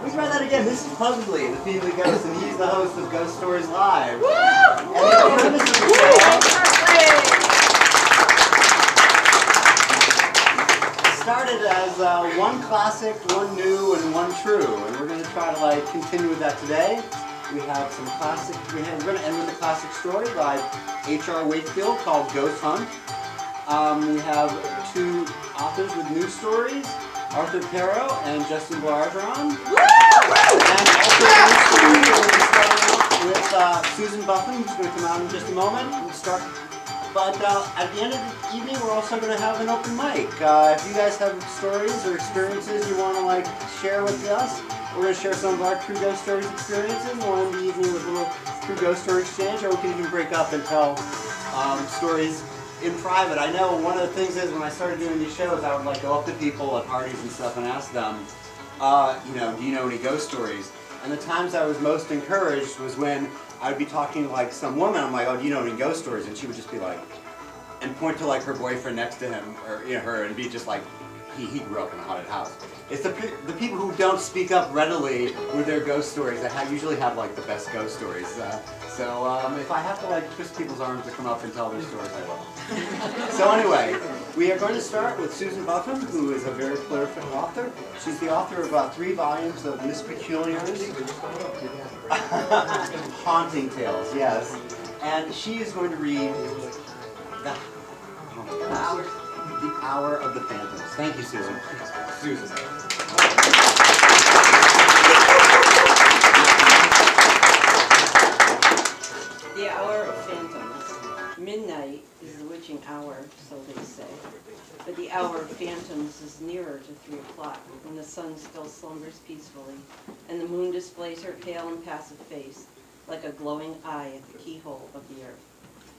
We try that again. This is Pugsley, the Feedly Ghost, and he's the host of Ghost Stories Live. Woo! And the premise of the show started as one classic, one new, and one true, and we're going to try to continue with that today. We have some classic. We're going to end with a classic story by H.R. Wakefield called Ghost Hunt. We have two authors with new stories, Arthur Pero and Justin Blargeron. And also a new story, we're going to start out with Susan Buffin, who's going to come out in just a moment. But at the end of the evening, we're also going to have an open mic. If you guys have stories or experiences you want to share with us, we're going to share some of our True Ghost Stories experiences. We'll end the evening with a little True Ghost Story exchange, or we can even break up and tell stories in private. I know one of the things is when I started doing these shows, I would go up to people at parties and stuff and ask them, do you know any ghost stories? And the times I was most encouraged was when I would be talking to some woman. I'm like, oh, do you know any ghost stories? And she would just be like, and point to her boyfriend next to him or her, and be just like, he grew up in a haunted house. It's the people who don't speak up readily with their ghost stories that usually have the best ghost stories. So if I have to twist people's arms to come up and tell their stories, I will. So anyway, we are going to start with Susan Buffin, who is a very prolific author. She's the author of 3 volumes of Miss Peculiar's Haunting Tales, yes. And she is going to read The Hour of the Phantoms. Thank you, Susan. Susan. The Hour of Phantoms. Midnight is the witching hour, so they say. But the hour of phantoms is nearer to 3 o'clock, when the sun still slumbers peacefully, and the moon displays her pale and passive face, like a glowing eye at the keyhole of the earth.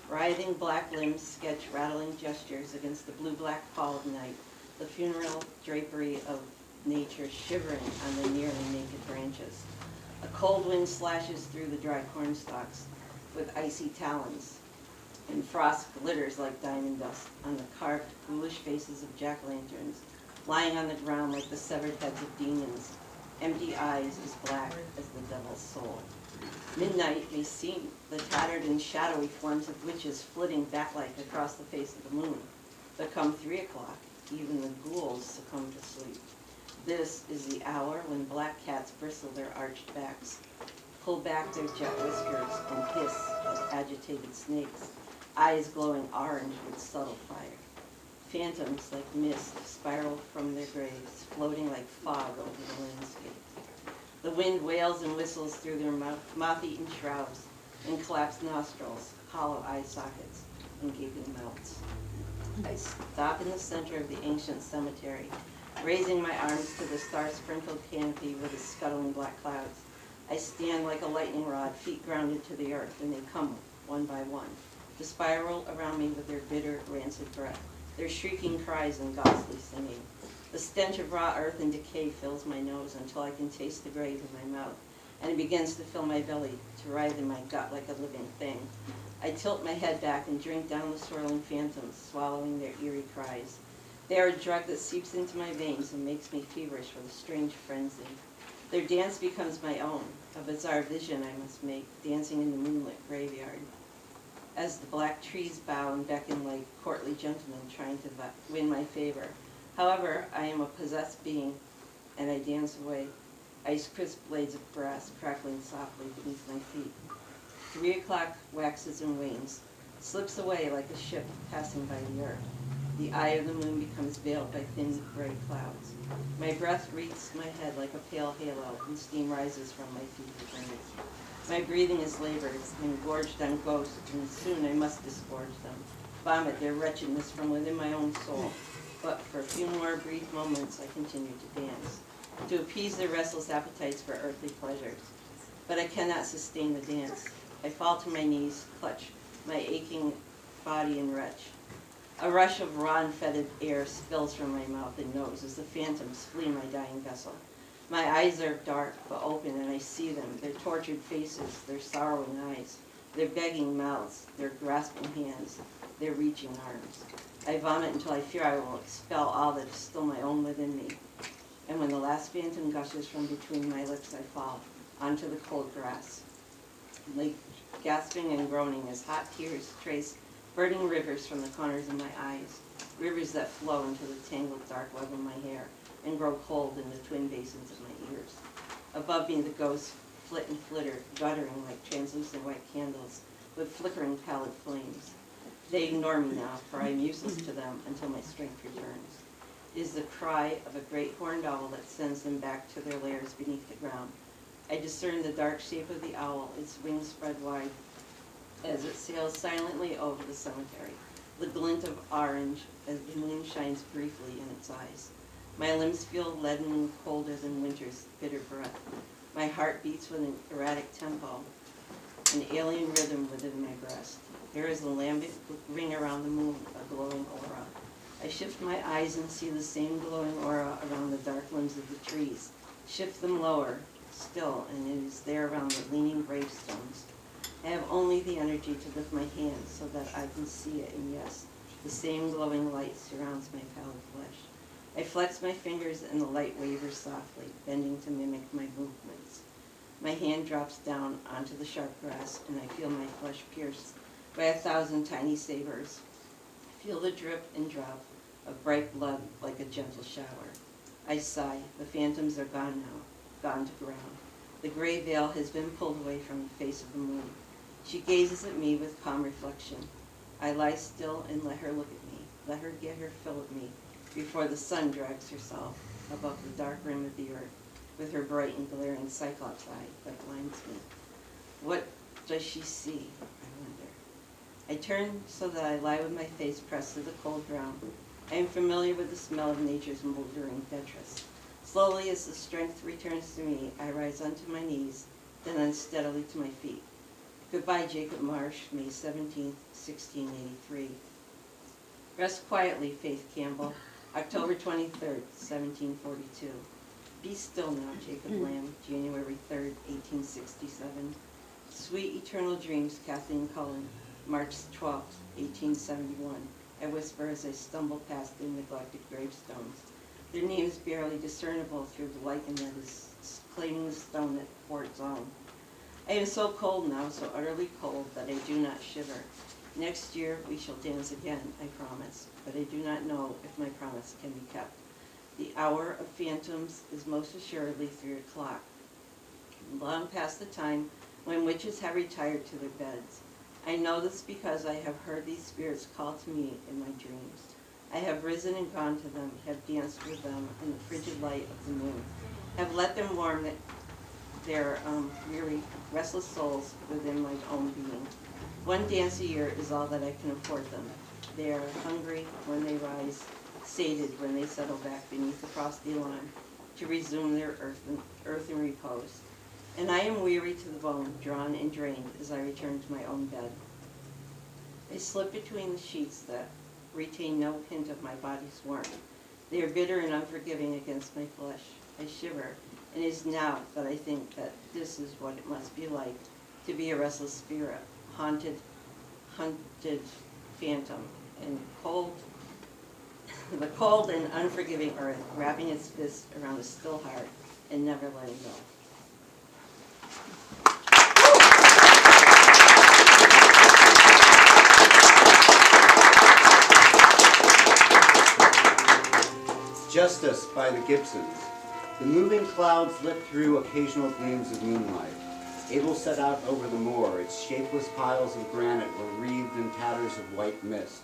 Writhing black limbs sketch rattling gestures against the blue-black pall of night, the funereal drapery of nature shivering on the nearly naked branches. A cold wind slashes through the dry corn stalks with icy talons, and frost glitters like diamond dust on the carved, ghoulish faces of jack-lanterns, lying on the ground like the severed heads of demons, empty eyes as black as the devil's soul. Midnight may seem the tattered and shadowy forms of witches flitting bat-like across the face of the moon. But come 3 o'clock, even the ghouls succumb to sleep. This is the hour when black cats bristle their arched backs, pull back their jet whiskers, and hiss like agitated snakes, eyes glowing orange with subtle fire. Phantoms like mist spiral from their graves, floating like fog over the landscape. The wind wails and whistles through their moth-eaten shrouds and collapsed nostrils, hollow eye sockets, and gaping mouths. I stop in the center of the ancient cemetery, raising my arms to the star-sprinkled canopy with its scuttling black clouds. I stand like a lightning rod, feet grounded to the earth, and they come one by one, to spiral around me with their bitter, rancid breath, their shrieking cries and ghostly singing. The stench of raw earth and decay fills my nose until I can taste the grave in my mouth, and it begins to fill my belly, to writhe in my gut like a living thing. I tilt my head back and drink down the swirling phantoms, swallowing their eerie cries. They are a drug that seeps into my veins and makes me feverish with a strange frenzy. Their dance becomes my own, a bizarre vision I must make, dancing in the moonlit graveyard. As the black trees bow and beckon like courtly gentlemen trying to win my favor. However, I am a possessed being, and I dance away, ice-crisp blades of grass crackling softly beneath my feet. 3 o'clock waxes and wanes, slips away like a ship passing by the earth. The eye of the moon becomes veiled by thin gray clouds. My breath wreaths my head like a pale halo, and steam rises from my fevered brains. My breathing is labored, engorged on ghosts, and soon I must disgorge them, vomit their wretchedness from within my own soul. But for a few more brief moments I continue to dance, to appease their restless appetites for earthly pleasures. But I cannot sustain the dance. I fall to my knees, clutch my aching body and retch. A rush of raw and fetid air spills from my mouth and nose as the phantoms flee my dying vessel. My eyes are dark but open, and I see them, their tortured faces, their sorrowing eyes, their begging mouths, their grasping hands, their reaching arms. I vomit until I fear I will expel all that is still my own within me. And when the last phantom gushes from between my lips, I fall onto the cold grass, like gasping and groaning as hot tears trace burning rivers from the corners of my eyes, rivers that flow into the tangled dark web of my hair and grow cold in the twin basins of my ears. Above me the ghosts flit and flitter, guttering like translucent white candles with flickering pallid flames. They ignore me now, for I am useless to them until my strength returns. It is the cry of a great horned owl that sends them back to their lairs beneath the ground. I discern the dark shape of the owl, its wings spread wide, as it sails silently over the cemetery, the glint of orange as the moon shines briefly in its eyes. My limbs feel leaden and colder than winter's bitter breath. My heart beats with an erratic tempo, an alien rhythm within my breast. There is a lambic ring around the moon, a glowing aura. I shift my eyes and see the same glowing aura around the dark limbs of the trees. Shift them lower, still, and it is there around the leaning gravestones. I have only the energy to lift my hands so that I can see it, and yes, the same glowing light surrounds my pallid flesh. I flex my fingers and the light wavers softly, bending to mimic my movements. My hand drops down onto the sharp grass, and I feel my flesh pierced by 1,000 tiny sabers. I feel the drip and drop of bright blood like a gentle shower. I sigh. The phantoms are gone now, gone to ground. The gray veil has been pulled away from the face of the moon. She gazes at me with calm reflection. I lie still and let her look at me, let her get her fill of me, before the sun drags herself above the dark rim of the earth with her bright and glaring cyclops eye that blinds me. What does she see, I wonder? I turn so that I lie with my face pressed to the cold ground. I am familiar with the smell of nature's moldering detritus. Slowly, as the strength returns to me, I rise onto my knees, then unsteadily to my feet. Goodbye, Jacob Marsh, May 17, 1683. Rest quietly, Faith Campbell, October 23rd, 1742. Be still now, Jacob Lamb, January 3rd, 1867. Sweet eternal dreams, Kathleen Cullen, March 12th, 1871. I whisper as I stumble past their neglected gravestones, their names barely discernible through the lichen that is claiming the stone for its own. I am so cold now, so utterly cold, that I do not shiver. Next year we shall dance again, I promise, but I do not know if my promise can be kept. The hour of phantoms is most assuredly 3 o'clock, long past the time when witches have retired to their beds. I know this because I have heard these spirits call to me in my dreams. I have risen and gone to them, have danced with them in the frigid light of the moon, have let them warm their weary, restless souls within my own being. One dance a year is all that I can afford them. They are hungry when they rise, sated when they settle back beneath the frosty lawn to resume their earthen repose. And I am weary to the bone, drawn and drained as I return to my own bed. I slip between the sheets that retain no hint of my body's warmth. They are bitter and unforgiving against my flesh. I shiver, and it is now that I think that this is what it must be like to be a restless spirit, hunted phantom, and the cold and unforgiving earth, wrapping its fist around a still heart and never letting go. Justice by the Gibsons. The moving clouds lit through occasional gleams of moonlight. Abel set out over the moor. Its shapeless piles of granite were wreathed in tatters of white mist.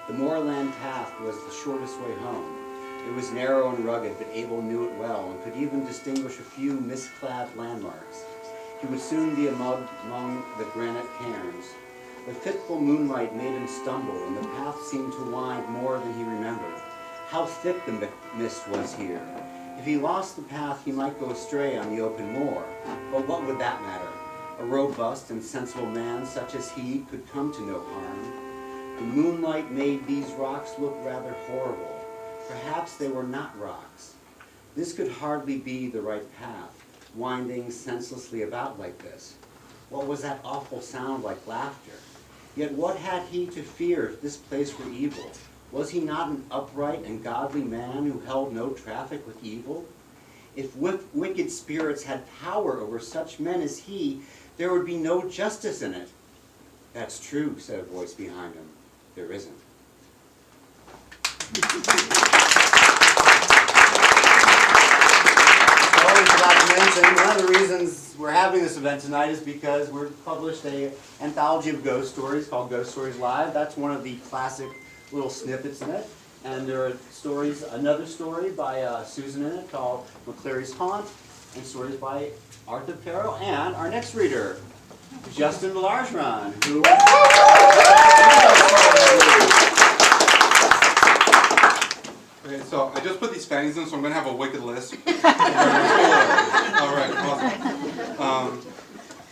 The moorland path was the shortest way home. It was narrow and rugged, but Abel knew it well and could even distinguish a few mist-clad landmarks. He would soon be among the granite cairns. The fitful moonlight made him stumble, and the path seemed to wind more than he remembered. How thick the mist was here. If he lost the path, he might go astray on the open moor. But what would that matter? A robust and sensible man such as he could come to no harm. The moonlight made these rocks look rather horrible. Perhaps they were not rocks. This could hardly be the right path, winding senselessly about like this. What was that awful sound like laughter? Yet what had he to fear if this place were evil? Was he not an upright and godly man who held no traffic with evil? If wicked spirits had power over such men as he, there would be no justice in it. That's true, said a voice behind him. There isn't. I forgot to mention, one of the reasons we're having this event tonight is because we've published an anthology of ghost stories called Ghost Stories Live. That's one of the classic little snippets in it. And there are stories, another story by Susan in it called McCleary's Haunt, and stories by Arthur Perrow, and our next reader, Justin Largeron, who... Okay, so I just put these fangs in, so I'm going to have a wicked list. Alright, awesome.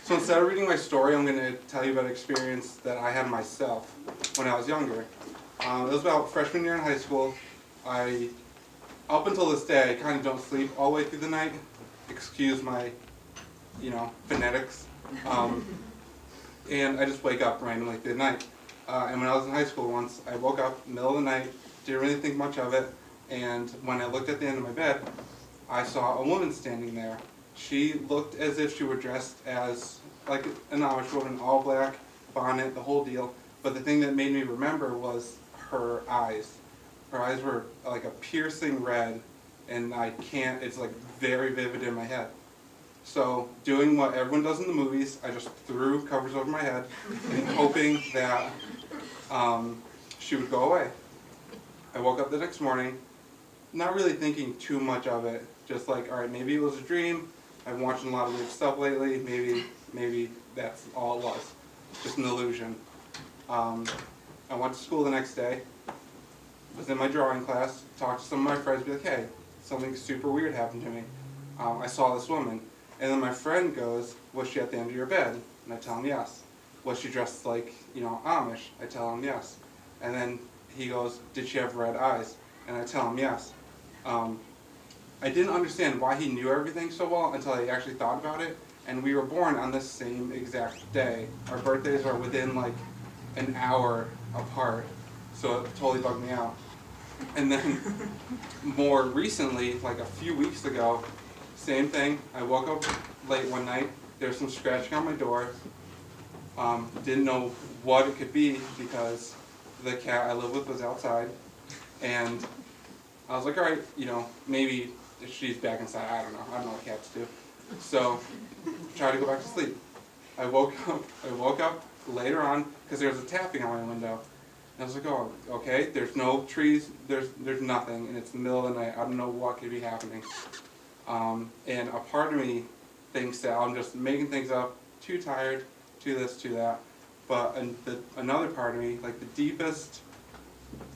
So instead of reading my story, I'm going to tell you about an experience that I had myself when I was younger. It was about freshman year in high school. Up until this day, I kind of don't sleep all the way through the night. Excuse my, phonetics. And I just wake up randomly through the night. And when I was in high school once, I woke up middle of the night, didn't really think much of it, and when I looked at the end of my bed, I saw a woman standing there. She looked as if she were dressed as like an Amish woman, all black, bonnet, the whole deal. But the thing that made me remember was her eyes. Her eyes were like a piercing red, and it's like very vivid in my head. So, doing what everyone does in the movies, I just threw covers over my head and hoping that she would go away. I woke up the next morning, not really thinking too much of it, just like, alright, maybe it was a dream, I've been watching a lot of weird stuff lately, maybe that's all it was, just an illusion. I went to school the next day, was in my drawing class, talked to some of my friends, be like, hey, something super weird happened to me. I saw this woman. And then my friend goes, was she at the end of your bed? And I tell him yes. Was she dressed like, Amish? I tell him yes. And then he goes, did she have red eyes? And I tell him yes. I didn't understand why he knew everything so well until I actually thought about it. And we were born on this same exact day. Our birthdays are within like an hour apart. So it totally bugged me out. And then more recently, like a few weeks ago, same thing. I woke up late one night. There's some scratching on my door. Didn't know what it could be because the cat I live with was outside. And I was like, all right, maybe she's back inside. I don't know what cats do. So tried to go back to sleep. I woke up later on because there was a tapping on my window. And I was like, oh, okay, there's no trees, there's nothing, and it's the middle of the night. I don't know what could be happening. And a part of me thinks that I'm just making things up, too tired, too this, too that. But another part of me, like the deepest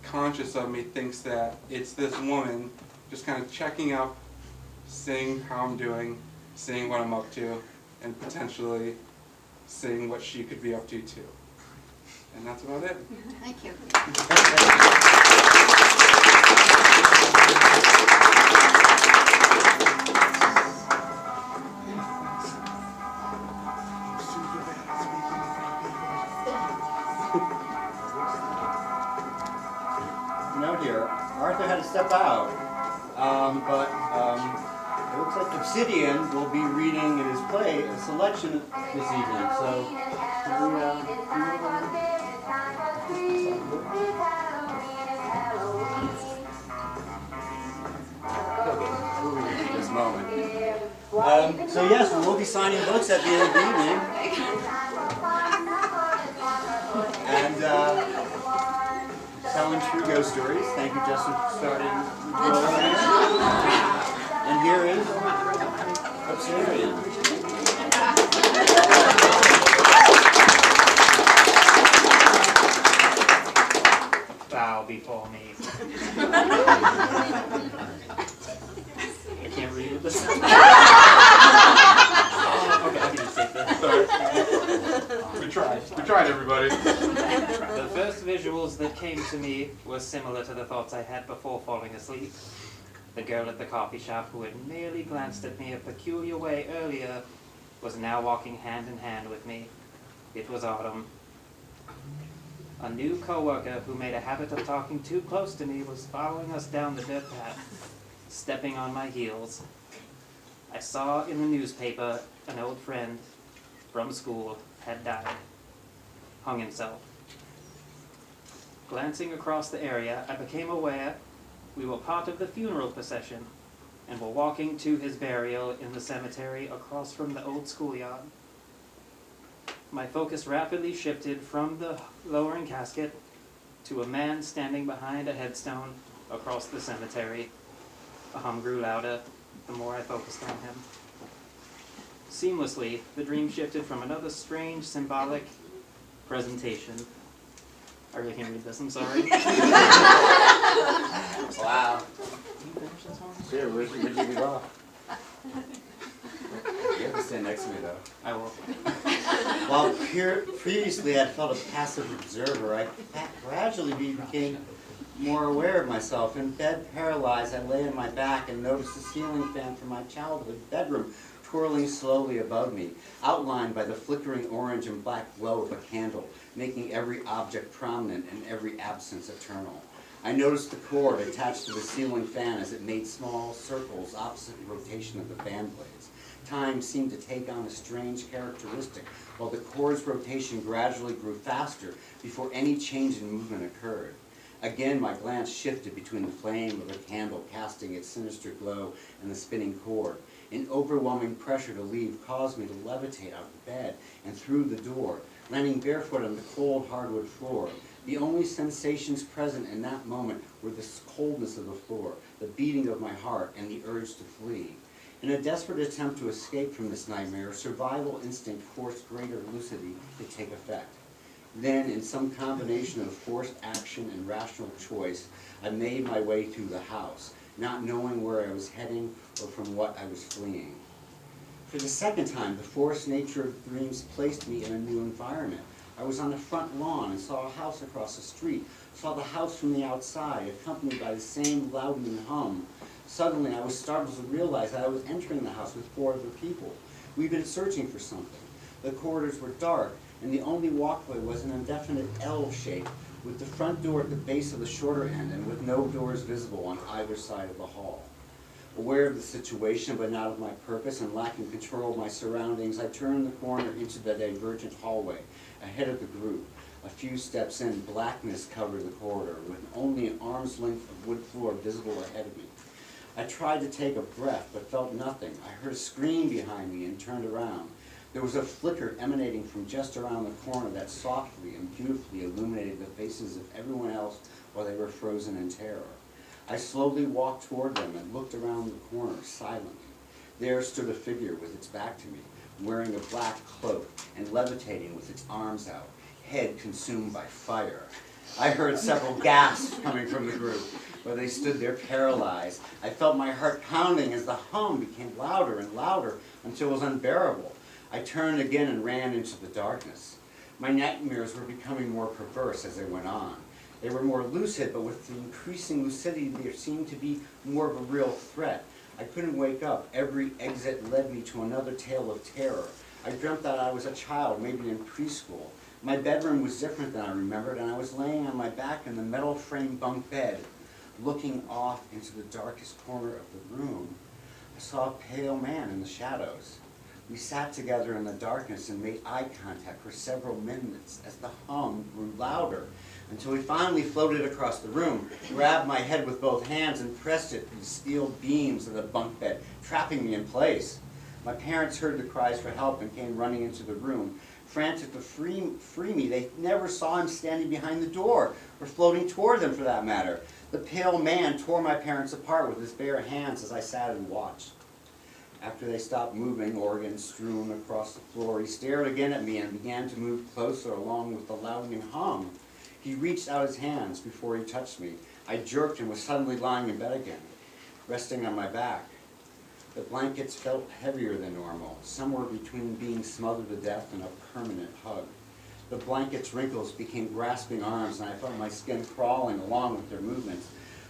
conscious of me, thinks that it's this woman just kind of checking up, seeing how I'm doing, seeing what I'm up to, and potentially seeing what she could be up to too. And that's about it. Thank you. Note here, Arthur had to step out, but it looks like Obsidian will be reading in his play a selection this evening. So, we'll read it in this moment. So yes, we will be signing books at the end of the evening. And telling true ghost stories. Thank you, Justin, for starting. And here is Obsidian. Bow before me. I can't read with this. Okay, I can just take this. Sorry. We tried, everybody. The first visuals that came to me were similar to the thoughts I had before falling asleep. The girl at the coffee shop who had merely glanced at me a peculiar way earlier was now walking hand in hand with me. It was Autumn. A new coworker who made a habit of talking too close to me was following us down the dirt path, stepping on my heels. I saw in the newspaper an old friend from school had died, hung himself. Glancing across the area, I became aware we were part of the funeral procession and were walking to his burial in the cemetery across from the old schoolyard. My focus rapidly shifted from the lowering casket to a man standing behind a headstone across the cemetery. The hum grew louder the more I focused on him. Seamlessly, the dream shifted from another strange, symbolic presentation. I really can't read this, I'm sorry. Wow. Can you finish this one? Sure, where'd you leave off? You have to stand next to me though. I will. While previously I felt a passive observer, I gradually became more aware of myself. In bed, paralyzed, I lay on my back and noticed the ceiling fan from my childhood bedroom twirling slowly above me, outlined by the flickering orange and black glow of a candle, making every object prominent and every absence eternal. I noticed the cord attached to the ceiling fan as it made small circles opposite the rotation of the fan blades. Time seemed to take on a strange characteristic, while the cord's rotation gradually grew faster before any change in movement occurred. Again, my glance shifted between the flame of a candle casting its sinister glow and the spinning cord. An overwhelming pressure to leave caused me to levitate out of bed and through the door, landing barefoot on the cold hardwood floor. The only sensations present in that moment were the coldness of the floor, the beating of my heart, and the urge to flee. In a desperate attempt to escape from this nightmare, survival instinct forced greater lucidity to take effect. Then, in some combination of forced action and rational choice, I made my way through the house, not knowing where I was heading or from what I was fleeing. For the second time, the forced nature of dreams placed me in a new environment. I was on the front lawn and saw a house across the street, saw the house from the outside, accompanied by the same loudening hum. Suddenly, I was startled to realize that I was entering the house with 4 other people. We'd been searching for something. The corridors were dark, and the only walkway was an indefinite L shape, with the front door at the base of the shorter end and with no doors visible on either side of the hall. Aware of the situation, but not of my purpose and lacking control of my surroundings, I turned the corner into the divergent hallway, ahead of the group. A few steps in, blackness covered the corridor, with only an arm's length of wood floor visible ahead of me. I tried to take a breath, but felt nothing. I heard a scream behind me and turned around. There was a flicker emanating from just around the corner that softly and beautifully illuminated the faces of everyone else while they were frozen in terror. I slowly walked toward them and looked around the corner silently. There stood a figure with its back to me, wearing a black cloak and levitating with its arms out, head consumed by fire. I heard several gasps coming from the group, where they stood there paralyzed. I felt my heart pounding as the hum became louder and louder until it was unbearable. I turned again and ran into the darkness. My nightmares were becoming more perverse as they went on. They were more lucid, but with the increasing lucidity there seemed to be more of a real threat. I couldn't wake up. Every exit led me to another tale of terror. I dreamt that I was a child, maybe in preschool. My bedroom was different than I remembered, and I was laying on my back in the metal frame bunk bed, looking off into the darkest corner of the room. I saw a pale man in the shadows. We sat together in the darkness and made eye contact for several minutes as the hum grew louder, until he finally floated across the room, grabbed my head with both hands and pressed it through the steel beams of the bunk bed, trapping me in place. My parents heard the cries for help and came running into the room, frantic to free me. They never saw him standing behind the door, or floating toward them for that matter. The pale man tore my parents apart with his bare hands as I sat and watched. After they stopped moving, organs strewn across the floor, he stared again at me and began to move closer along with the loudening hum. He reached out his hands before he touched me. I jerked and was suddenly lying in bed again, resting on my back. The blankets felt heavier than normal, somewhere between being smothered to death and a permanent hug. The blanket's wrinkles became grasping arms, and I felt my skin crawling along with their movements.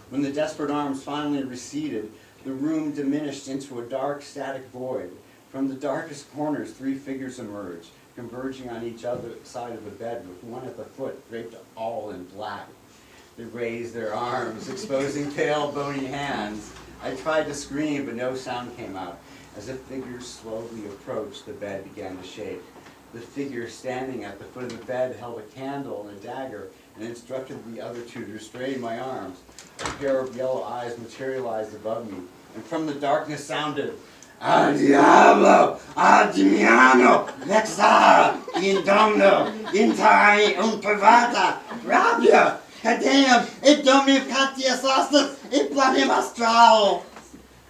When the desperate arms finally receded, the room diminished into a dark, static void. From the darkest corners, 3 figures emerged, converging on each other side of the bed, with one at the foot draped all in black. They raised their arms, exposing pale, bony hands. I tried to scream, but no sound came out. As the figure slowly approached, the bed began to shake. The figure standing at the foot of the bed held a candle and a dagger and instructed the other two to restrain my arms. A pair of yellow eyes materialized above me, and from the darkness sounded, "Al diablo, al dimiano, vexara, indomno, intari unpervata, rabia, cadem, et domnificatia sostus, et planem astral."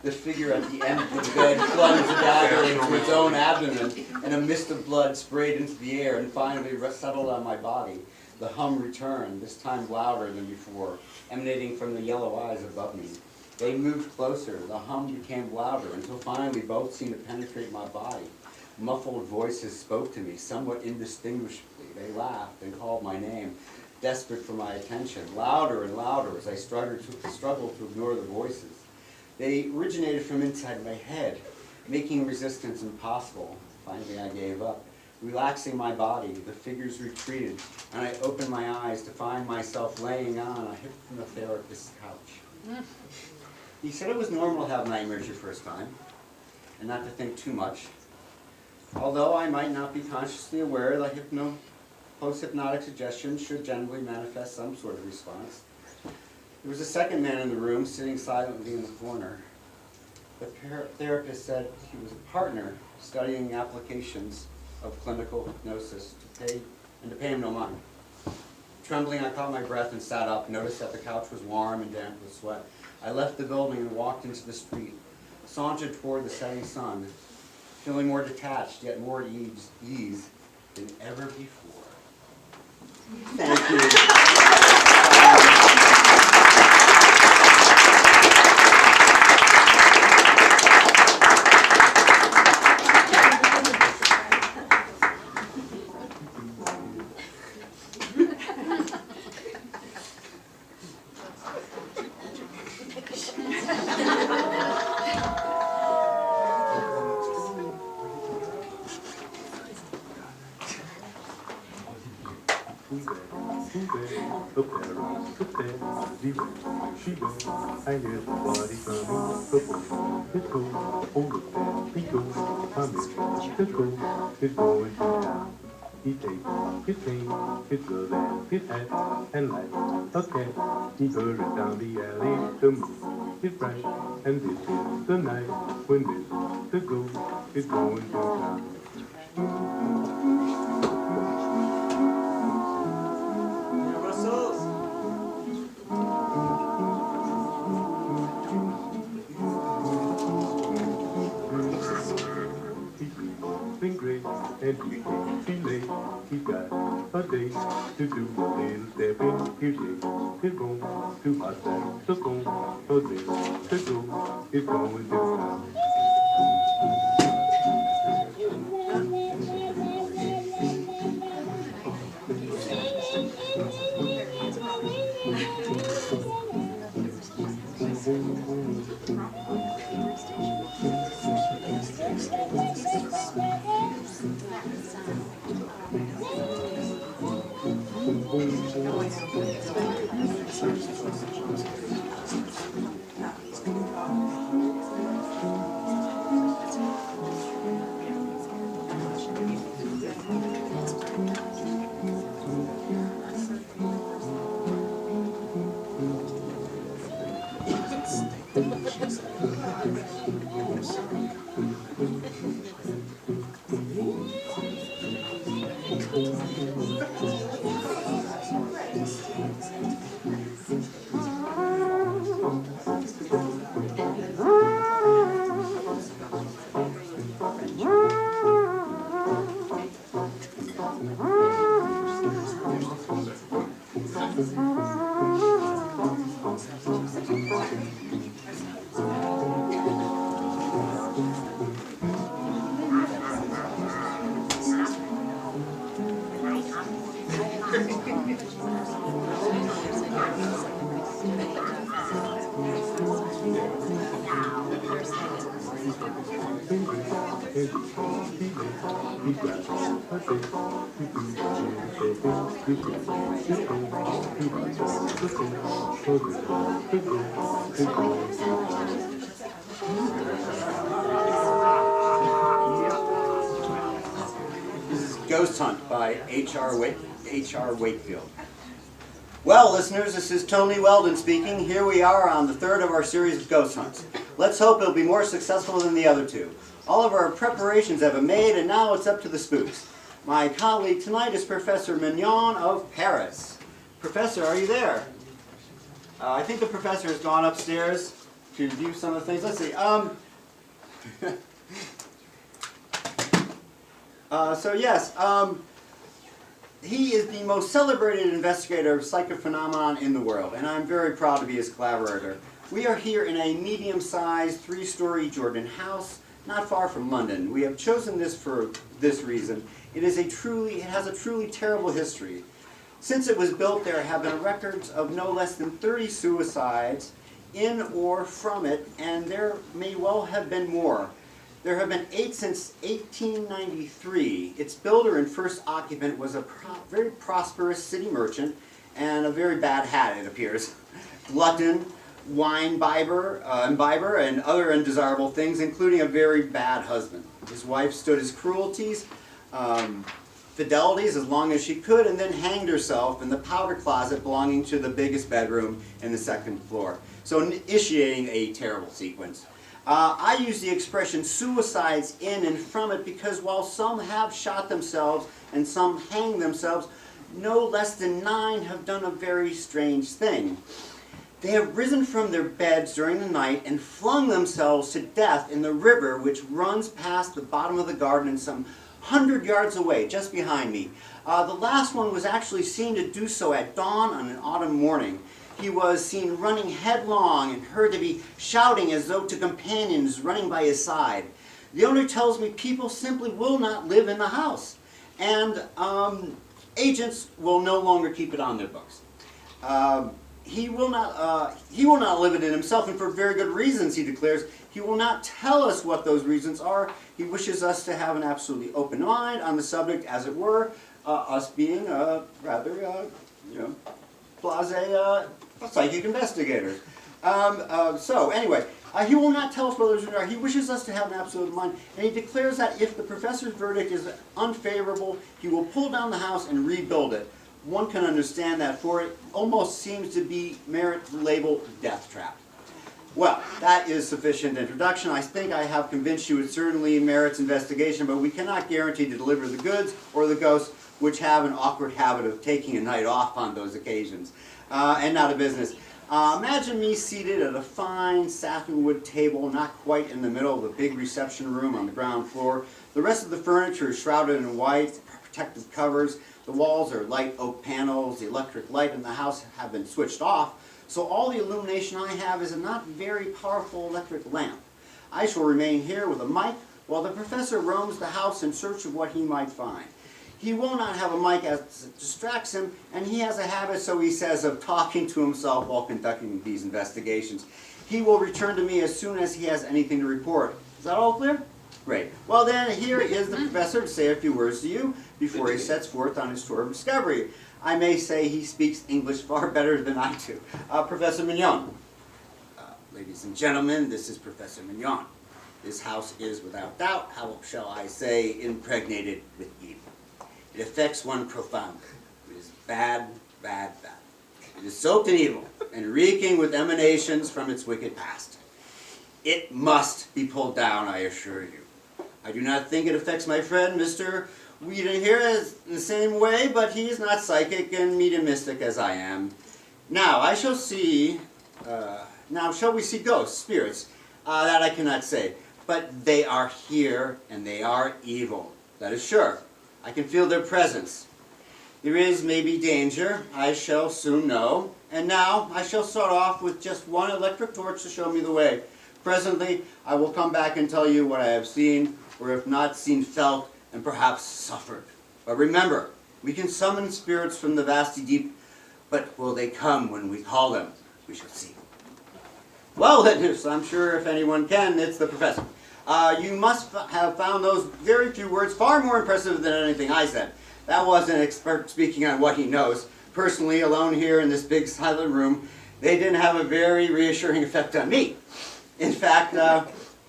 The figure at the end of the bed plunged the dagger into its own abdomen, and a mist of blood sprayed into the air and finally settled on my body. The hum returned, this time louder than before, emanating from the yellow eyes above me. They moved closer. The hum became louder until finally both seemed to penetrate my body. Muffled voices spoke to me, somewhat indistinguishably. They laughed and called my name, desperate for my attention, louder and louder as I struggled to ignore the voices. They originated from inside my head, making resistance impossible. Finally, I gave up. Relaxing my body, the figures retreated, and I opened my eyes to find myself laying on a hypnotherapist's couch. He said it was normal to have nightmares your first time, and not to think too much. Although I might not be consciously aware that post-hypnotic suggestion should generally manifest some sort of response. There was a second man in the room, sitting silently in the corner. The therapist said he was a partner studying applications of clinical hypnosis to pay him no mind. Trembling, I caught my breath and sat up, noticed that the couch was warm and damp with sweat. I left the building and walked into the street, sauntered toward the setting sun, feeling more detached, yet more at ease than ever before. Thank you. She goes, I hear somebody coming, let's go, oh look there, he goes, come in, let's go, he's going to town. He takes his cane, his glove and his hat, and like a cat, he hurries down the alley, the moon is bright, and this is the night when Mr. Ghost is going to town. And he can't be late, he's got a date to do a little stepping. Here shakes his bone to my saxophone, a minute to go, it's going to town. Ghost Hunt by H.R. Wakefield. Well, listeners, this is Tony Weldon speaking. Here we are on the third of our series of ghost hunts. Let's hope it'll be more successful than the other two. All of our preparations have been made, and now it's up to the spooks. My colleague tonight is Professor Mignon of Paris. Professor, are you there? I think the professor has gone upstairs to view some of the things. Let's see. So yes, he is the most celebrated investigator of psychic phenomenon in the world, and I'm very proud to be his collaborator. We are here in a medium-sized, 3-story Jordan house, not far from London. We have chosen this for this reason. It has a truly terrible history. Since it was built, there have been records of no less than 30 suicides in or from it, and there may well have been more. There have been 8 since 1893. Its builder and first occupant was a very prosperous city merchant and a very bad hat, it appears. Glutton, wine imbiber, and other undesirable things, including a very bad husband. His wife stood his cruelties, fidelities as long as she could, and then hanged herself in the powder closet belonging to the biggest bedroom in the 2nd floor. So initiating a terrible sequence. I use the expression suicides in and from it because while some have shot themselves and some hanged themselves, no less than 9 have done a very strange thing. They have risen from their beds during the night and flung themselves to death in the river which runs past the bottom of the garden and some 100 yards away, just behind me. The last one was actually seen to do so at dawn on an autumn morning. He was seen running headlong and heard to be shouting as though to companions running by his side. The owner tells me people simply will not live in the house, and agents will no longer keep it on their books. He will not live in it himself, and for very good reasons, he declares. He will not tell us what those reasons are. He wishes us to have an absolutely open mind on the subject, as it were, us being rather, blasé psychic investigators. So anyway, he will not tell us what those reasons are. He wishes us to have an absolute mind, and he declares that if the professor's verdict is unfavorable, he will pull down the house and rebuild it. One can understand that, for it almost seems to be merit-labeled death trap. Well, that is sufficient introduction. I think I have convinced you it certainly merits investigation, but we cannot guarantee to deliver the goods or the ghosts, which have an awkward habit of taking a night off on those occasions, and not a business. Imagine me seated at a fine satinwood table, not quite in the middle of the big reception room on the ground floor. The rest of the furniture is shrouded in white, protective covers. The walls are light oak panels. The electric light in the house have been switched off, so all the illumination I have is a not very powerful electric lamp. I shall remain here with a mic while the professor roams the house in search of what he might find. He will not have a mic as it distracts him, and he has a habit, so he says, of talking to himself while conducting these investigations. He will return to me as soon as he has anything to report. Is that all clear? Great. Well then, here is the professor to say a few words to you before he sets forth on his tour of discovery. I may say he speaks English far better than I do. Professor Mignon. Ladies and gentlemen, this is Professor Mignon. This house is, without doubt, how shall I say, impregnated with evil. It affects one profoundly. It is bad, bad, bad. It is soaked in evil and reeking with emanations from its wicked past. It must be pulled down, I assure you. I do not think it affects my friend, Mr. Whedon here, in the same way, but he is not psychic and mediumistic as I am. Now, shall we see ghosts, spirits? That I cannot say. But they are here, and they are evil. That is sure. I can feel their presence. There is maybe danger. I shall soon know. And now, I shall start off with just one electric torch to show me the way. Presently, I will come back and tell you what I have seen, or if not seen, felt, and perhaps suffered. But remember, we can summon spirits from the vasty deep, but will they come when we call them? We shall see. Well, then, I'm sure if anyone can, it's the professor. You must have found those very few words far more impressive than anything I said. That was an expert speaking on what he knows. Personally, alone here in this big silent room, they didn't have a very reassuring effect on me. In fact,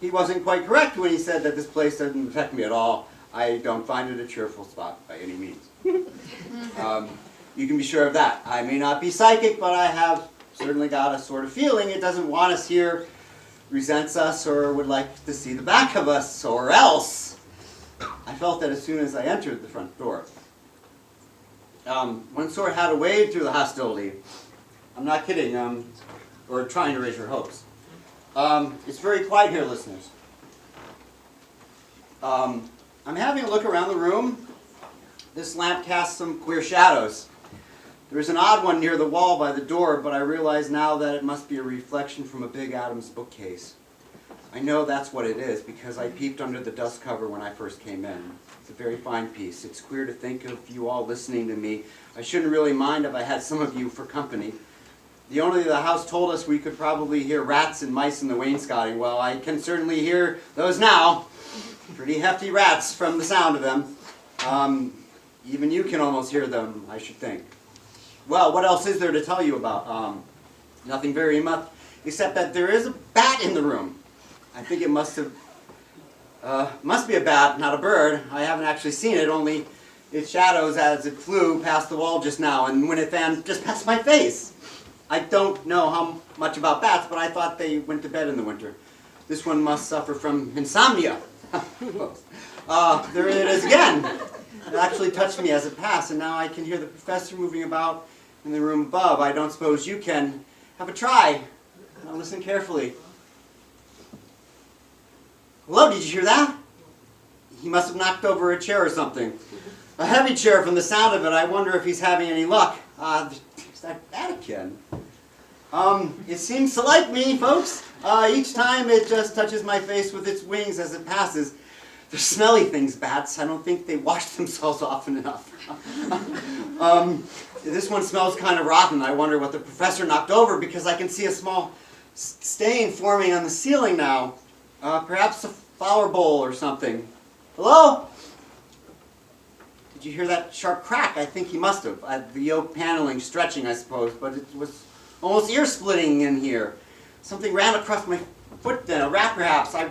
he wasn't quite correct when he said that this place doesn't affect me at all. I don't find it a cheerful spot by any means. You can be sure of that. I may not be psychic, but I have certainly got a sort of feeling it doesn't want us here, resents us, or would like to see the back of us, or else. I felt that as soon as I entered the front door. One sort had to wade through the hostility. I'm not kidding, or trying to raise your hopes. It's very quiet here, listeners. I'm having a look around the room. This lamp casts some queer shadows. There's an odd one near the wall by the door, but I realize now that it must be a reflection from a big Adams bookcase. I know that's what it is because I peeped under the dust cover when I first came in. It's a very fine piece. It's queer to think of you all listening to me. I shouldn't really mind if I had some of you for company. The owner of the house told us we could probably hear rats and mice in the wainscoting. Well, I can certainly hear those now. Pretty hefty rats from the sound of them. Even you can almost hear them, I should think. Well, what else is there to tell you about? Nothing very much, except that there is a bat in the room. I think it must be a bat, not a bird. I haven't actually seen it, only its shadows as it flew past the wall just now, and when it fanned just past my face. I don't know how much about bats, but I thought they went to bed in the winter. This one must suffer from insomnia. There it is again. It actually touched me as it passed, and now I can hear the professor moving about in the room above. I don't suppose you can. Have a try. Now listen carefully. Hello, did you hear that? He must have knocked over a chair or something. A heavy chair from the sound of it. I wonder if he's having any luck. There's that bat again. It seems to like me, folks. Each time it just touches my face with its wings as it passes. They're smelly things, bats. I don't think they wash themselves often enough. This one smells kind of rotten. I wonder what the professor knocked over because I can see a small stain forming on the ceiling now. Perhaps a flower bowl or something. Hello? Did you hear that sharp crack? I think he must have. The oak paneling stretching, I suppose, but it was almost ear-splitting in here. Something ran across my foot then, a rat perhaps. I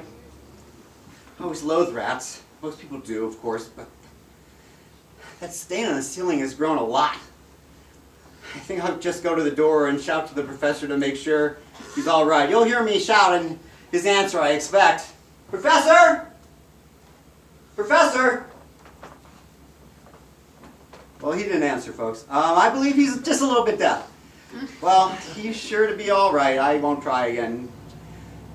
always loathe rats. Most people do, of course, but that stain on the ceiling has grown a lot. I think I'll just go to the door and shout to the professor to make sure he's all right. You'll hear me shout and his answer, I expect. Professor? Professor? Well, he didn't answer, folks. I believe he's just a little bit deaf. Well, he's sure to be all right. I won't try again.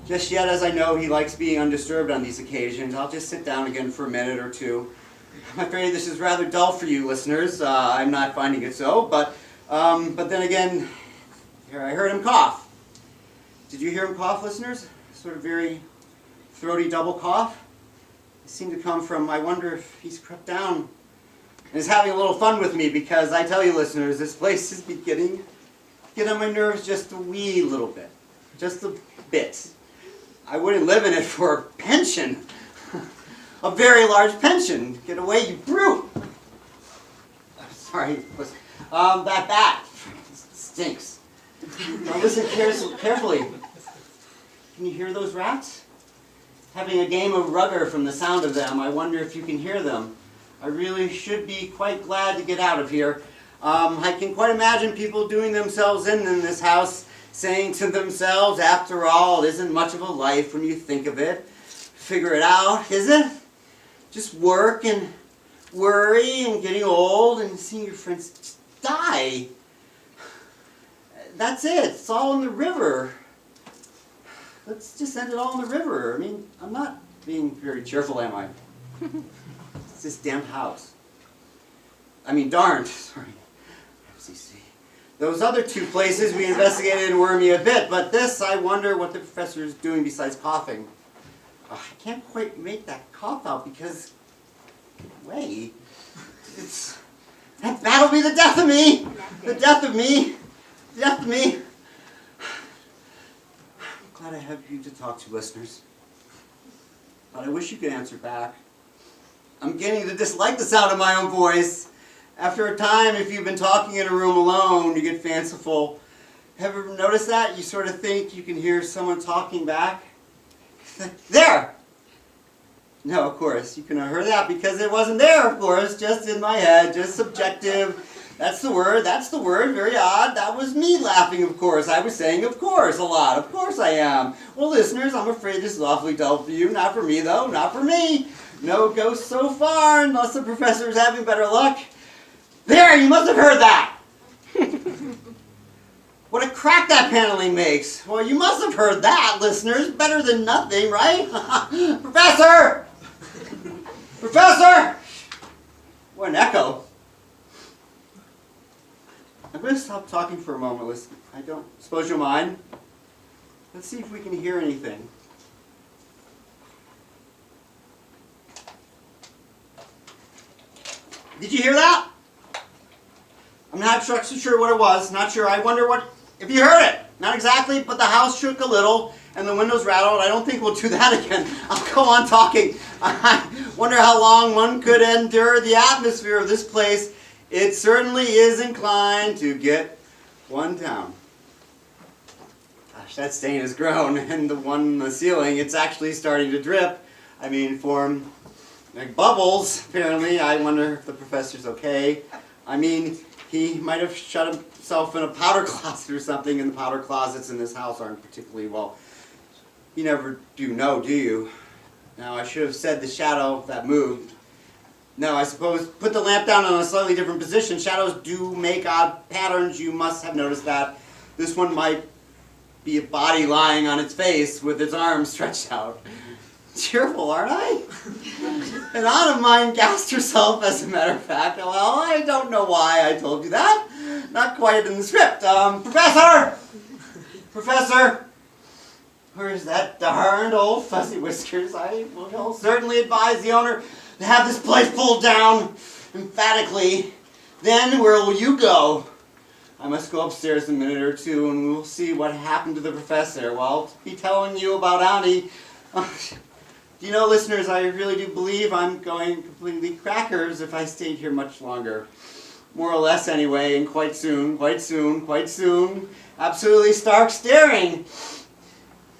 Just yet, as I know he likes being undisturbed on these occasions, I'll just sit down again for a minute or two. I'm afraid this is rather dull for you listeners. I'm not finding it so, but then again, here I heard him cough. Did you hear him cough, listeners? Sort of very throaty double cough. It seemed to come from, I wonder if he's crept down and is having a little fun with me because I tell you listeners, this place is beginning to get on my nerves just a wee little bit. Just a bit. I wouldn't live in it for a pension. A very large pension. Get away, you brute. Sorry, that bat stinks. Now listen carefully. Can you hear those rats? Having a game of rugger from the sound of them. I wonder if you can hear them. I really should be quite glad to get out of here. I can quite imagine people doing themselves in this house, saying to themselves, after all, it isn't much of a life when you think of it. Figure it out, is it? Just work and worry and getting old and seeing your friends just die. That's it. It's all in the river. Let's just end it all in the river. I mean, I'm not being very cheerful, am I? It's this damn house. I mean, darned. Sorry. FCC. Those other two places we investigated were me a bit, but this, I wonder what the professor is doing besides coughing. I can't quite make that cough out because, wait, that'll be the death of me! The death of me! The death of me! I'm glad I have you to talk to, listeners. But I wish you could answer back. I'm beginning to dislike the sound of my own voice. After a time, if you've been talking in a room alone, you get fanciful. Ever notice that? You sort of think you can hear someone talking back. There! No, of course, you couldn't have heard that because it wasn't there, of course, just in my head, just subjective. That's the word, very odd. That was me laughing, of course. I was saying, of course, a lot. Of course I am. Well, listeners, I'm afraid this is awfully dull for you. Not for me, though, not for me. No ghosts so far, unless the professor is having better luck. There, you must have heard that. What a crack that paneling makes. Well, you must have heard that, listeners. Better than nothing, right? Professor! Professor! What an echo. I'm going to stop talking for a moment. Listen, I don't suppose you'll mind. Let's see if we can hear anything. Did you hear that? I'm not so sure what it was. Not sure. I wonder if you heard it. Not exactly, but the house shook a little and the windows rattled. I don't think we'll do that again. I'll go on talking. I wonder how long one could endure the atmosphere of this place. It certainly is inclined to get one down. Gosh, that stain has grown, and the one on the ceiling, it's actually starting to drip. I mean, form like bubbles, apparently. I wonder if the professor's okay. I mean, he might have shut himself in a powder closet or something, and the powder closets in this house aren't particularly well. You never do know, do you? Now, I should have said the shadow that moved. No, I suppose put the lamp down in a slightly different position. Shadows do make odd patterns. You must have noticed that. This one might be a body lying on its face with its arms stretched out. Cheerful, aren't I? An aunt of mine gassed herself, as a matter of fact. Well, I don't know why I told you that. Not quite in the script. Professor! Professor! Where's that darned old fuzzy whiskers? I will certainly advise the owner to have this place pulled down emphatically. Then where will you go? I must go upstairs in a minute or two and we'll see what happened to the professor. Well, I'll be telling you about Auntie. Do you know, listeners, I really do believe I'm going completely crackers if I stayed here much longer. More or less anyway, and quite soon, quite soon, quite soon. Absolutely stark staring.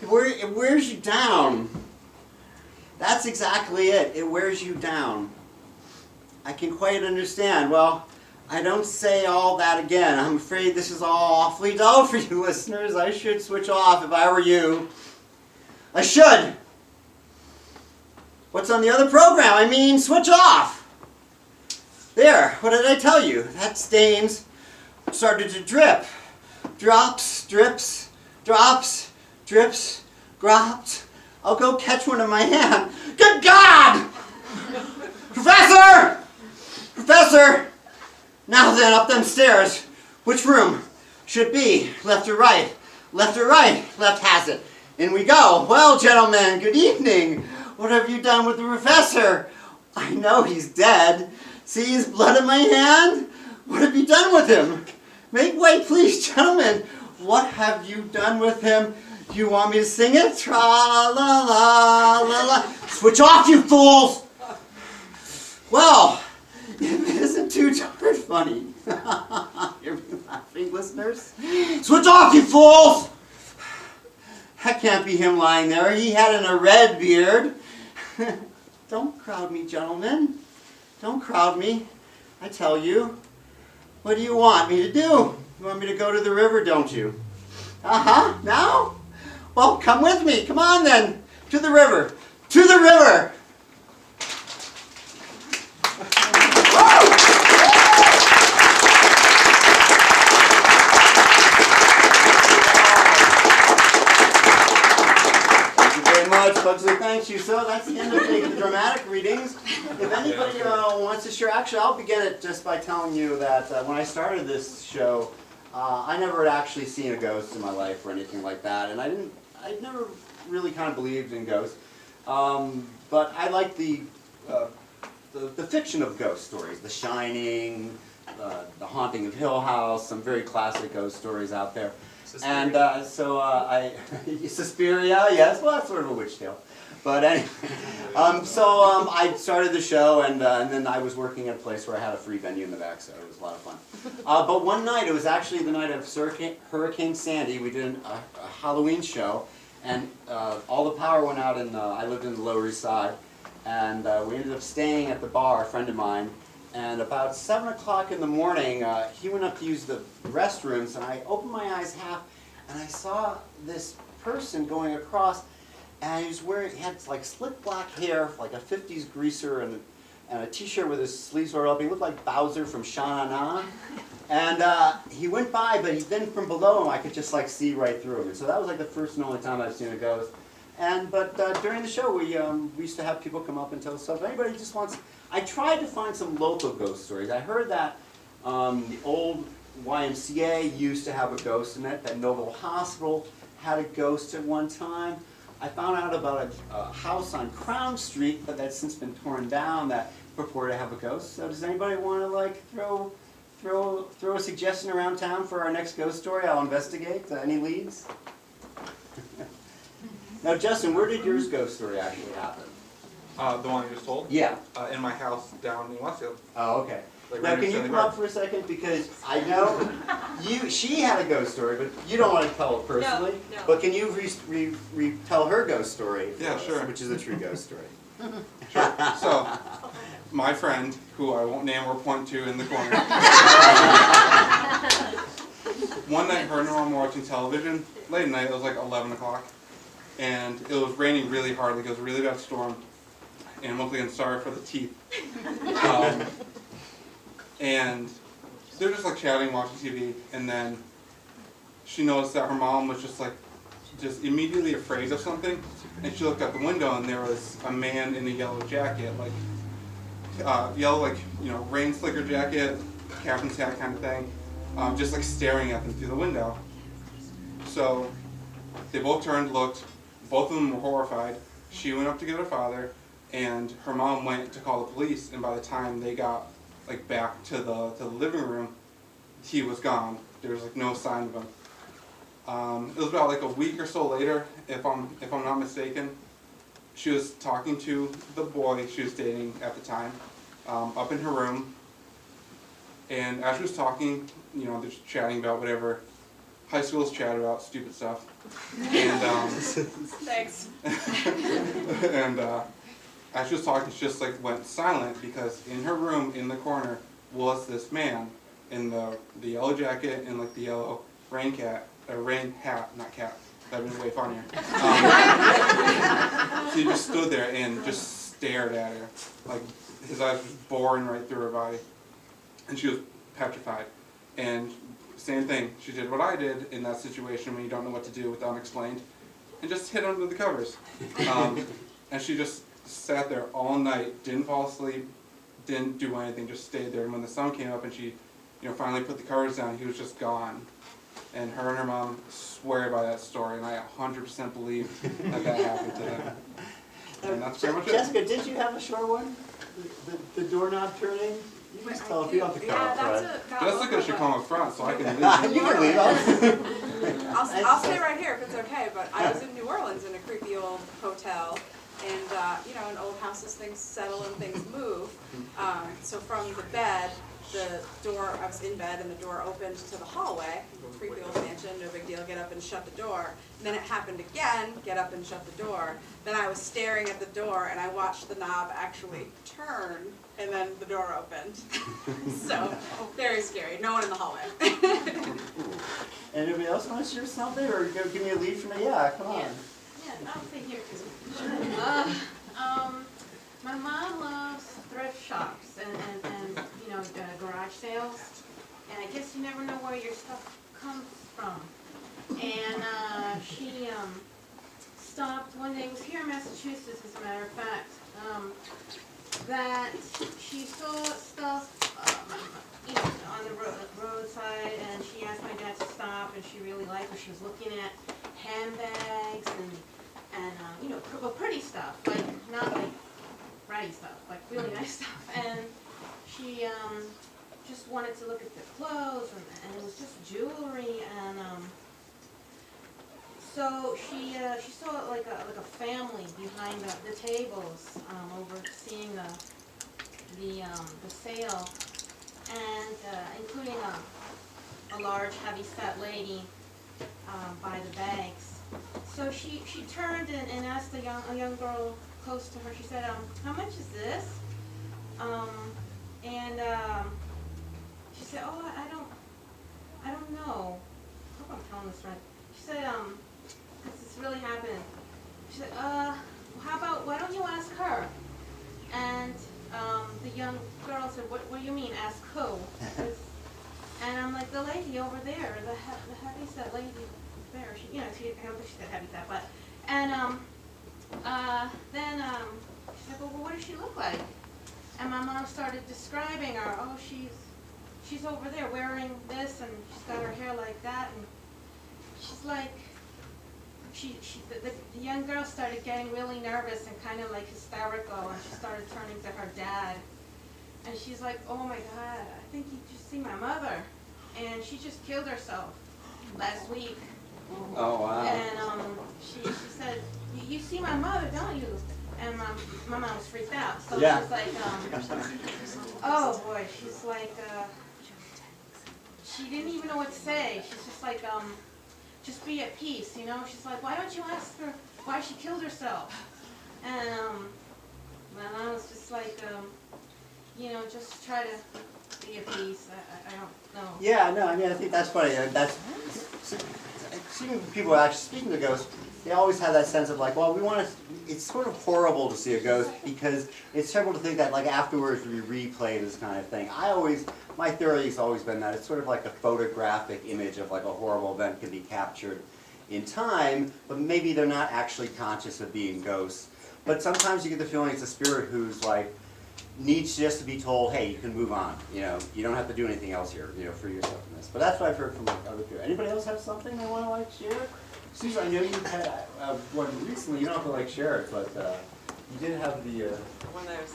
It wears you down. That's exactly it. It wears you down. I can quite understand. Well, I don't say all that again. I'm afraid this is all awfully dull for you listeners. I should switch off if I were you. I should. What's on the other program? I mean, switch off. There, what did I tell you? That stains started to drip. Drops, drips, drops, drips, drops. I'll go catch one in my hand. Good God! Professor! Professor! Now then, up them stairs. Which room should it be? Left or right? Left or right? Left has it. In we go. Well, gentlemen, good evening. What have you done with the professor? I know he's dead. See his blood in my hand? What have you done with him? Make way, please, gentlemen. What have you done with him? You want me to sing it? Tra-la-la-la-la. Switch off, you fools! Well, it isn't too darn funny. You're laughing, listeners? Switch off, you fools! That can't be him lying there. He had a red beard. Don't crowd me, gentlemen. Don't crowd me. I tell you. What do you want me to do? You want me to go to the river, don't you? Uh-huh. Now? Well, come with me. Come on, then. To the river. To the river! Pugsley, thank you. So that's the end of the dramatic readings. If anybody wants to share, actually, I'll begin it just by telling you that when I started this show, I never had actually seen a ghost in my life or anything like that, and I'd never really kind of believed in ghosts. But I like the fiction of ghost stories, The Shining, The Haunting of Hill House, some very classic ghost stories out there. And Suspiria, yes, well, that's sort of a witch tale. But anyway, I started the show, and then I was working at a place where I had a free venue in the back, so it was a lot of fun. But one night, it was actually the night of Hurricane Sandy, we did a Halloween show, and all the power went out, and I lived in the Lower East Side. and we ended up staying at the bar, a friend of mine. And about 7 o'clock in the morning, he went up to use the restrooms, and I opened my eyes half, and I saw this person going across, and he had like slick black hair, like a 50s greaser, and a t-shirt with his sleeves rolled up. He looked like Bowser from Sha-Na-Na. And he went by, but then from below him, I could just like see right through him. And so that was like the first and only time I've seen a ghost. But during the show, we used to have people come up and tell us stuff. If anybody just wants, I tried to find some local ghost stories. I heard that the old YMCA used to have a ghost in it, that Noble Hospital had a ghost at one time. I found out about a house on Crown Street, but that's since been torn down, that purported to have a ghost. So does anybody want to like throw a suggestion around town for our next ghost story? I'll investigate. Any leads? Now, Justin, where did yours ghost story actually happen? The one you just told? Yeah. In my house down in Westfield. Oh, okay. Like Now, right can next you to the come bar. up for a second? Because I know she had a ghost story, but you don't want to tell it personally. No. But can you tell her ghost story for Yeah, us, sure. which is a true ghost story? Sure. So, my friend, who I won't name or point to in the corner, one night her and her mom were watching television, late at night, it was like 11 o'clock, and it was raining really hard, like it was a really bad storm, and once again, sorry for the teeth. And they're just like chatting, watching TV, and then she noticed that her mom was just immediately afraid of something, and she looked out the window and there was a man in a yellow jacket, like yellow, like, you know, rain slicker jacket, captain's hat kind of thing, just like staring at them through the window. So they both turned, looked, both of them were horrified. She went up to get her father, and her mom went to call the police, and by the time they got like back to the living room, he was gone. There was like no sign of him. It was about like a week or so later, if I'm not mistaken. She was talking to the boy she was dating at the time, up in her room. And as she was talking, you know, they're just chatting about whatever high schoolers chat about, stupid stuff. And Thanks. and as she was talking, she just like went silent, because in her room in the corner was this man in the yellow jacket and like the yellow rain hat, not cap. That'd been way funnier. So he just stood there and just stared at her, like his eyes was boring right through her body, and she was petrified. And same thing, she did what I did in that situation when you don't know what to do with the unexplained, and just hid under the covers. And she just sat there all night, didn't fall asleep, didn't do anything, just stayed there. And when the sun came up and she, you know, finally put the covers down, he was just gone. And her mom swear by that story, and I 100% believe that happened to them. And that's pretty much it. Jessica, did you have a short one? The doorknob turning? You just tell if you don't have to come up front. Jessica should come up front so I can leave. You can leave us. I'll stay right here if it's okay, but I was in New Orleans in a creepy old hotel, and you know, in old houses things settle and things move. So from the bed, the door, I was in bed and the door opened to the hallway, creepy old mansion, no big deal, get up and shut the door. And then it happened again, get up and shut the door. Then I was staring at the door and I watched the knob actually turn, and then the door opened. So, very scary, no one in the hallway. Anybody else want to share something, or give me a lead from it? Yeah, come on. Yeah, I'll say here too. My mom loves thrift shops and you know, garage sales. And I guess you never know where your stuff comes from. And she stopped one day, it was here in Massachusetts as a matter of fact, that she saw stuff you know, on the roadside, and she asked my dad to stop, and she really liked what she was looking at, handbags and you know, pretty stuff, like not like ratty stuff, like really nice stuff. And she just wanted to look at the clothes, and it was just jewelry, and so she saw like a family behind the tables, overseeing the sale, and including a large heavy-set lady by the bags. So she turned and asked a young girl close to her. She said, how much is this? And she said, oh, I don't know. I hope I'm telling this right. She said, because it's really happening. She said, how about, why don't you ask her? And the young girl said, what do you mean, ask who? And I'm like, the lady over there, the heavyset lady there. She, I don't think she said heavyset, but, and then she said, well, what does she look like? And my mom started describing her. Oh, she's over there wearing this, and she's got her hair like that, and she's like, the young girl started getting really nervous and kind of like hysterical, and she started turning to her dad, and she's like, oh my God, I think you just see my mother, and she just killed herself last week. Oh, wow. And she said, you see my mother, don't you? And my mom was freaked out. So Yeah. she's like, oh boy, she's like, she didn't even know what to say. She's just like, just be at peace, She's like, why don't you ask her why she killed herself? And my mom was just like, just try to be at peace. I don't know. Yeah, no, I mean, I think that's funny. That's seeing people actually speaking to ghosts. They always have that sense of like, well, we want to. It's sort of horrible to see a ghost because it's terrible to think that like afterwards we replay this kind of thing. My theory has always been that it's sort of like a photographic image of like a horrible event can be captured in time, but maybe they're not actually conscious of being ghosts. But sometimes you get the feeling it's a spirit who's like needs just to be told, hey, you can move on. You don't have to do anything else here. Free yourself from this. But that's what I've heard from like other people. Anybody else have something they want to like share? Susan, I know you had one recently. You don't have to like share it, but you did have the. One that I was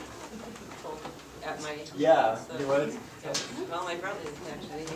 told at my Yeah. house, You wanted- well, my brother is actually here.